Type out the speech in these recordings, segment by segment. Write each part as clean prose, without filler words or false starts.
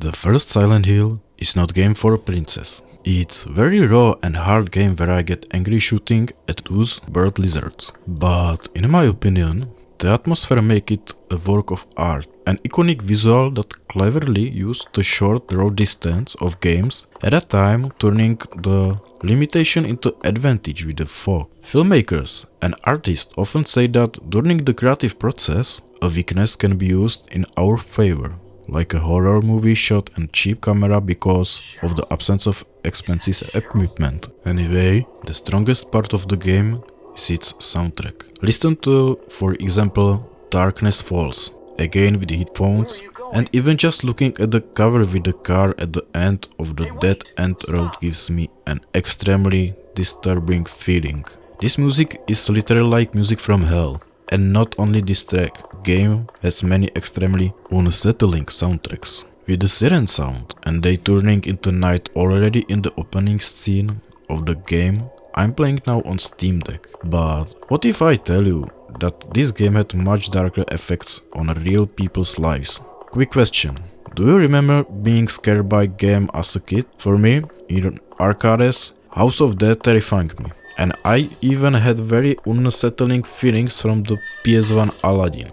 The first Silent Hill is not game for a princess. It's very raw and hard game where I get angry shooting at those bird lizards. But in my opinion, the atmosphere make it a work of art. An iconic visual that cleverly used the short raw distance of games at a time, turning the limitation into advantage with the fog. Filmmakers and artists often say that during the creative process, a weakness can be used in our favor, like a horror movie shot and cheap camera because of the absence of expensive equipment. Anyway, the strongest part of the game is its soundtrack. Listen to, for example, Darkness Falls, again with headphones, and even just looking at the cover with the car at the end of the dead end road gives me an extremely disturbing feeling. This music is literally like music from hell. And not only this track, game has many extremely unsettling soundtracks. With the siren sound and they turning into night already in the opening scene of the game I'm playing now on Steam Deck. But what if I tell you that this game had much darker effects on real people's lives? Quick question, do you remember being scared by game as a kid? For me, in arcades, House of Dead terrifying me. And I even had very unsettling feelings from the PS1 Aladdin.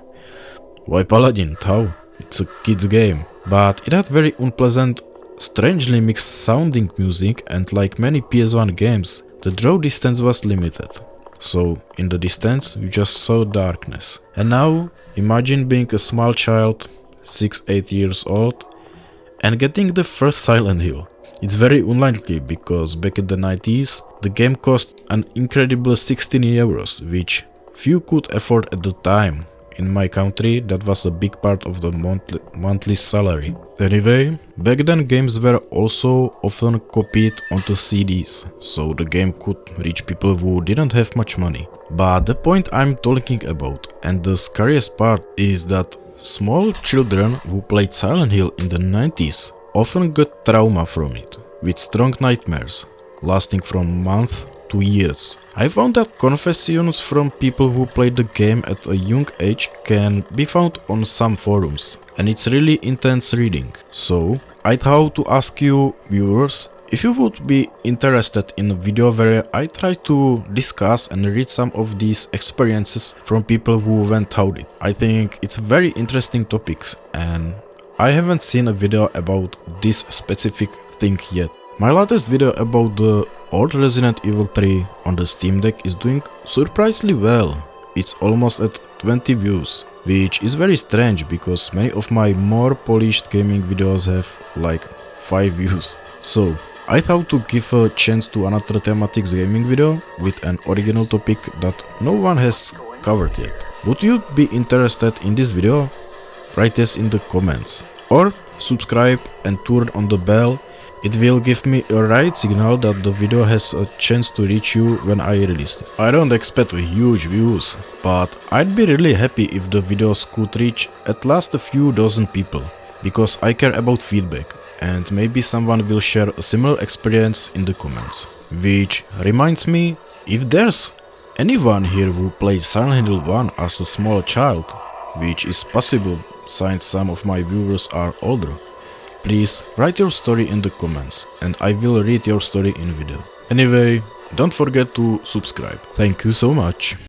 Why Paladin? How? It's a kid's game. But it had very unpleasant, strangely mixed sounding music, and like many PS1 games, the draw distance was limited. So in the distance you just saw darkness. And now imagine being a small child, 6-8 years old, and getting the first Silent Hill. It's very unlikely because back in the 90s the game cost an incredible 16 euros, which few could afford at the time. In my country that was a big part of the monthly salary. Anyway, back then games were also often copied onto CDs, so the game could reach people who didn't have much money. But the point I'm talking about, and the scariest part, is that small children who played Silent Hill in the 90s often got trauma from it, with strong nightmares, lasting from months to years. I found that confessions from people who played the game at a young age can be found on some forums, and it's really intense reading. So I'd have to ask you viewers if you would be interested in a video where I try to discuss and read some of these experiences from people who went through it. I think it's very interesting topics and I haven't seen a video about this specific thing yet. My latest video about the old Resident Evil 3 on the Steam Deck is doing surprisingly well. It's almost at 20 views, which is very strange because many of my more polished gaming videos have like 5 views. So I thought to give a chance to another thematics gaming video with an original topic that no one has covered yet. Would you be interested in this video? Write this in the comments. Or subscribe and turn on the bell. It will give me a right signal that the video has a chance to reach you when I release it. I don't expect huge views, but I'd be really happy if the videos could reach at least a few dozen people, because I care about feedback, and maybe someone will share a similar experience in the comments. Which reminds me, if there's anyone here who played Silent Hill 1 as a small child, which is possible since some of my viewers are older, please write your story in the comments and I will read your story in video. Anyway, don't forget to subscribe. Thank you so much.